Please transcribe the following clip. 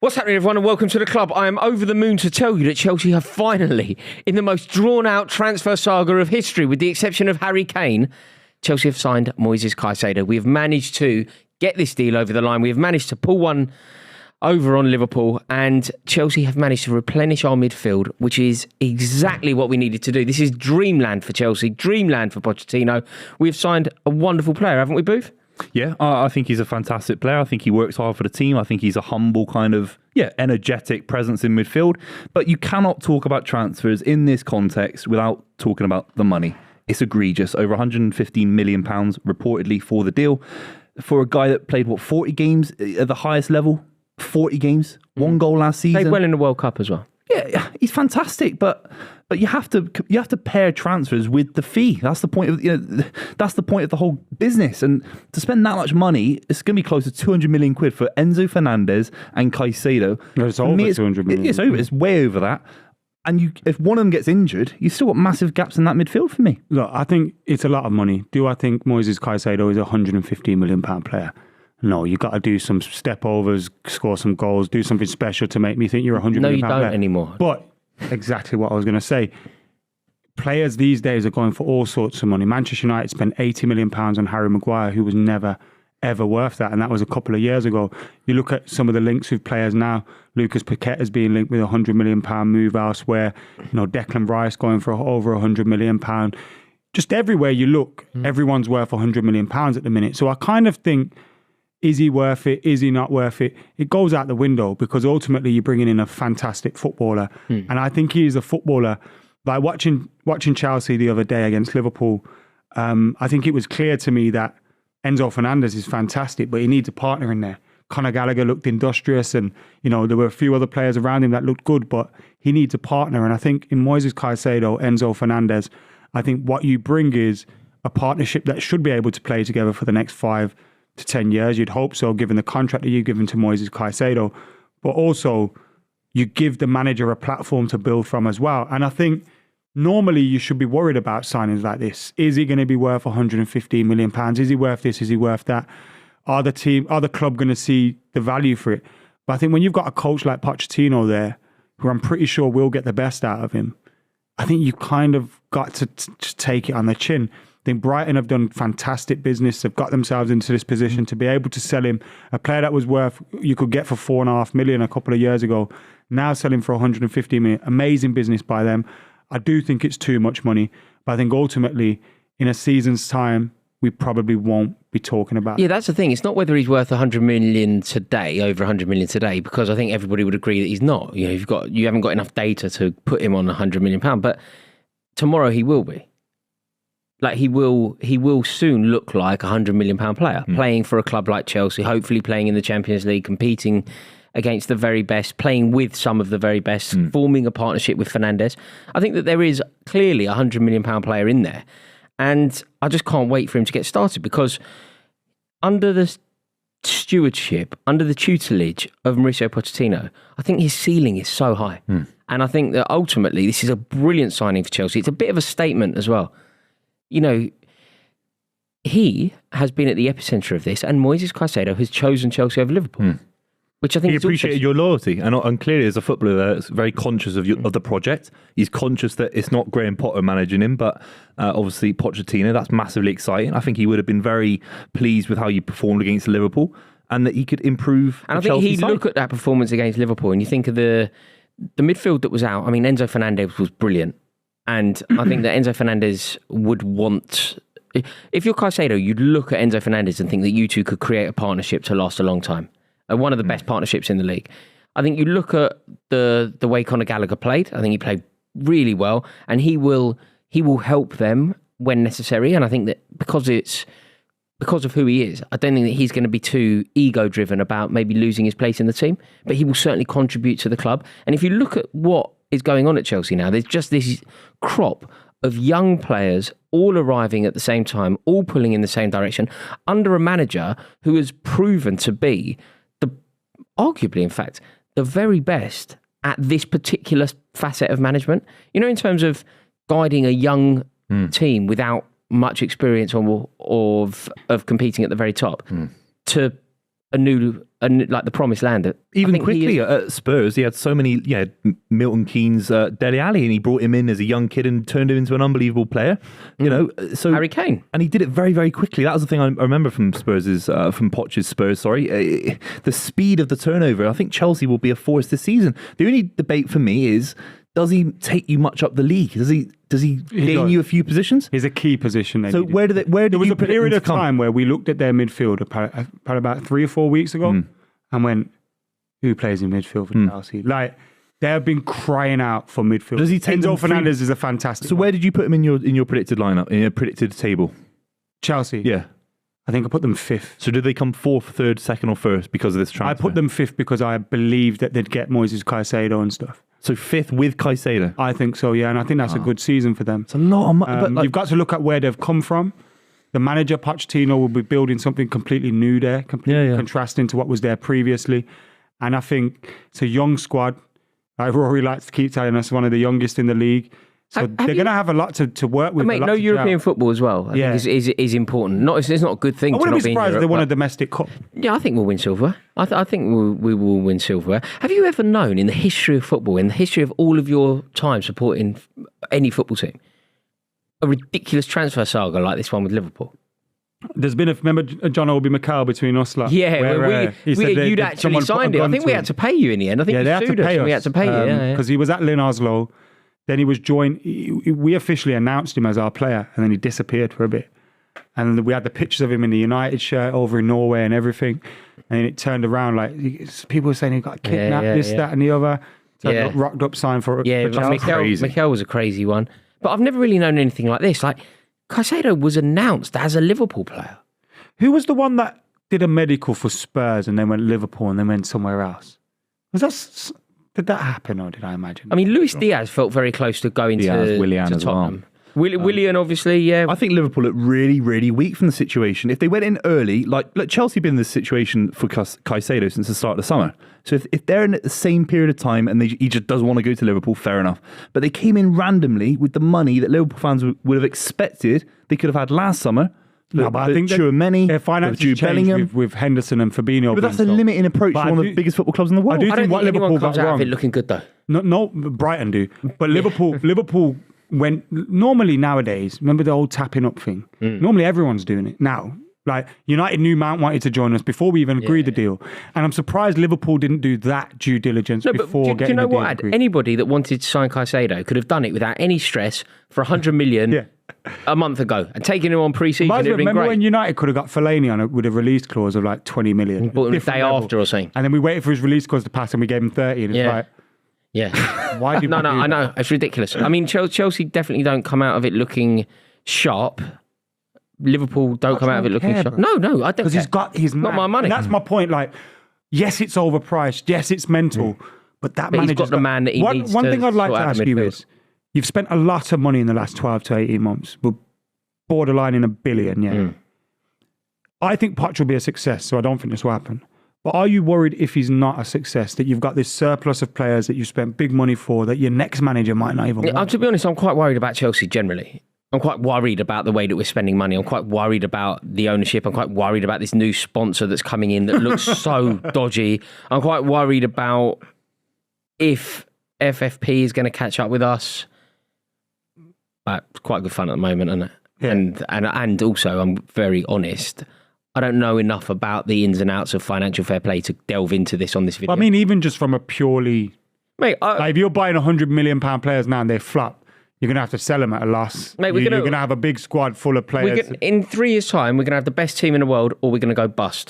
What's happening, everyone, and welcome to the club. I am over the moon to tell you that Chelsea have finally, in the most drawn-out transfer saga of history, with the exception of Harry Kane, Chelsea have signed Moises Caicedo. We have managed to get this deal over the line. We have managed to pull one over on Liverpool, and Chelsea have managed to replenish our midfield, which is exactly what we needed to do. This is dreamland for Chelsea, dreamland for Pochettino. We have signed a wonderful player, haven't we, Booth? Yeah, I think he's a fantastic player. I think he works hard for the team. I think he's a humble kind of, energetic presence in midfield. But you cannot talk about transfers in this context without talking about the money. It's egregious. Over £115 million reportedly for the deal. For a guy that played, 40 games at the highest level? 40 games? One goal last season? Played well in the World Cup as well. Yeah, he's fantastic, but you have to pair transfers with the fee. That's the point of that's the point of the whole business. And to spend that much money, it's going to be close to 200 million quid for Enzo Fernandez and Caicedo. No, it's over 200 million. It's over. It's way over that. And if one of them gets injured, you've still got massive gaps in that midfield for me. Look, I think it's a lot of money. Do I think Moises Caicedo is a £150 million player? No, you got to do some step overs, score some goals, do something special to make me think you're a £100 million player. No, you don't anymore. But exactly what I was going to say. Players these days are going for all sorts of money. Manchester United spent £80 million on Harry Maguire, who was never, ever worth that. And that was a couple of years ago. You look at some of the links with players now. Lucas Paqueta is being linked with a £100 million move elsewhere. Declan Rice going for over £100 million. Just everywhere you look, everyone's worth £100 million at the minute. So I kind of think, is he worth it? Is he not worth it? It goes out the window because ultimately you're bringing in a fantastic footballer. And I think he is a footballer. Like watching Chelsea the other day against Liverpool, I think it was clear to me that Enzo Fernandez is fantastic, but he needs a partner in there. Conor Gallagher looked industrious and, there were a few other players around him that looked good, but he needs a partner. And I think in Moises Caicedo, Enzo Fernandez, I think what you bring is a partnership that should be able to play together for the next 5 to 10 years. You'd hope so, given the contract that you've given to Moises Caicedo, but also you give the manager a platform to build from as well. And I think normally you should be worried about signings like this. Is he going to be worth £115 million? Is he worth this? Is he worth that? Are the club going to see the value for it? But I think when you've got a coach like Pochettino there, who I'm pretty sure will get the best out of him, I think you kind of got to take it on the chin. I think Brighton have done fantastic business. They've got themselves into this position to be able to sell him a player that was worth, you could get for £4.5 million a couple of years ago. Now selling for £150 million. Amazing business by them. I do think it's too much money, but I think ultimately in a season's time, we probably won't be talking about it. Yeah, that's the thing. It's not whether he's worth 100 million today, over 100 million today, because I think everybody would agree that he's not. You haven't got enough data to put him on £100 million, but tomorrow he will be. Like he will soon look like £100 million player, playing for a club like Chelsea, hopefully playing in the Champions League, competing against the very best, playing with some of the very best, forming a partnership with Fernandes. I think that there is clearly a £100 million player in there. And I just can't wait for him to get started because under the stewardship, under the tutelage of Mauricio Pochettino, I think his ceiling is so high. And I think that ultimately this is a brilliant signing for Chelsea. It's a bit of a statement as well. He has been at the epicenter of this, and Moises Caicedo has chosen Chelsea over Liverpool, which I think he appreciated your loyalty, and clearly as a footballer, that's very conscious of the project. He's conscious that it's not Graham Potter managing him, but obviously Pochettino. That's massively exciting. I think he would have been very pleased with how you performed against Liverpool, and that he could improve. And I think he'd look at that performance against Liverpool, and you think of the midfield that was out. I mean, Enzo Fernandez was brilliant. And I think that Enzo Fernandez would want... If you're Caicedo, you'd look at Enzo Fernandez and think that you two could create a partnership to last a long time. One of the best partnerships in the league. I think you look at the way Conor Gallagher played. I think he played really well. And he will help them when necessary. And I think that because of who he is, I don't think that he's going to be too ego-driven about maybe losing his place in the team. But he will certainly contribute to the club. And if you look at what is going on at Chelsea now, there's just this crop of young players all arriving at the same time, all pulling in the same direction, under a manager who has proven to be, arguably, in fact, the very best at this particular facet of management. In terms of guiding a young team without much experience of competing at the very top to a new like the promised land. Even quickly at Spurs, he had so many, Milton Keynes, Dele Alli, and he brought him in as a young kid and turned him into an unbelievable player. So Harry Kane, and he did it very, very quickly. That was the thing I remember from Poch's Spurs. Sorry, the speed of the turnover. I think Chelsea will be a force this season. The only debate for me is, does he take you much up the league? Does he gain you a few positions? He's a key position. So where did there was a period of time where we looked at their midfield about 3 or 4 weeks ago and went, who plays in midfield for Chelsea? Like, they have been crying out for midfield. Does he take Enzo Fernandez is a fantastic. So where did you put him in your predicted lineup, in your predicted table? Chelsea. Yeah. I think I put them 5th. So did they come 4th, 3rd, 2nd or 1st because of this transfer? I put them 5th because I believed that they'd get Moises Caicedo and stuff. So 5th with Caicedo? I think so, yeah. And I think that's a good season for them. It's a lot of money. You've got to look at where they've come from. The manager, Pochettino, will be building something completely new there, completely contrasting to what was there previously. And I think it's a young squad. Like Rory likes to keep telling us, one of the youngest in the league. So they're going to have a lot to work with. Mate, no European football as well. I think is important. It's not a good thing. I wouldn't be surprised if they won a domestic cup. Yeah, I think we'll win silver. I think we will win silver. Have you ever known in the history of football, in the history of all of your time supporting any football team, a ridiculous transfer saga like this one with Liverpool? There's been remember John Obi McKola between us? Like, you'd actually signed it. I think we had to pay you in the end. I think you sued us and we had to pay you. Because he was at Lynn Oslo. Then he was joined. We officially announced him as our player, and then he disappeared for a bit. And we had the pictures of him in the United shirt over in Norway and everything. And it turned around like people were saying he got kidnapped, that, and the other. So got rocked up sign for Mikel was a crazy one. But I've never really known anything like this. Like Caicedo was announced as a Liverpool player. Who was the one that did a medical for Spurs and then went Liverpool and then went somewhere else? Did that happen, or did I imagine? I mean, Luis Diaz felt very close to going to Willian as Tottenham. Willian, obviously, yeah. I think Liverpool look really, really weak from the situation. If they went in early, like Chelsea have been in this situation for Caicedo since the start of the summer. So if they're in the same period of time and he just doesn't want to go to Liverpool, fair enough. But they came in randomly with the money that Liverpool fans would have expected they could have had last summer. No, but I think their finances changed with Henderson and Fabinho. But that's a limiting approach to one of the biggest football clubs in the world. I don't think Liverpool got wrong. Looking good though. No, Brighton do. But Liverpool went normally nowadays. Remember the old tapping up thing? Normally everyone's doing it now. Like United knew Mount wanted to join us before we even agreed the deal, and I'm surprised Liverpool didn't do that due diligence before getting the deal agreed. Anybody that wanted to sign Caicedo could have done it without any stress for 100 million. A month ago and taking him on pre-season. Remember when United could have got Fellaini on it with a release clause of like 20 million? But the day after or something. And then we waited for his release clause to pass and we gave him 30 and it's like... Why did I know. It's ridiculous. I mean, Chelsea definitely don't come out of it looking sharp. Liverpool don't come out of it looking sharp. No, I don't Because he's not my money. And that's my point. Like, yes, it's overpriced. Yes, it's mental. But he's got the man that he needs. One thing I'd like to ask you is, you've spent a lot of money in the last 12 to 18 months. We're borderline in $1 billion, I think Poch will be a success, so I don't think this will happen. But are you worried if he's not a success, that you've got this surplus of players that you've spent big money for, that your next manager might not even want? To be honest, I'm quite worried about Chelsea generally. I'm quite worried about the way that we're spending money. I'm quite worried about the ownership. I'm quite worried about this new sponsor that's coming in that looks so dodgy. I'm quite worried about if FFP is going to catch up with us. It's quite good fun at the moment, isn't it? Yeah. And also, I'm very honest, I don't know enough about the ins and outs of financial fair play to delve into this on this video. I mean, even just from a purely... Mate, like if you're buying £100 million players now and they flop, you're going to have to sell them at a loss. Mate, you're going to have a big squad full of players. In 3 years' time, we're going to have the best team in the world, or we're going to go bust.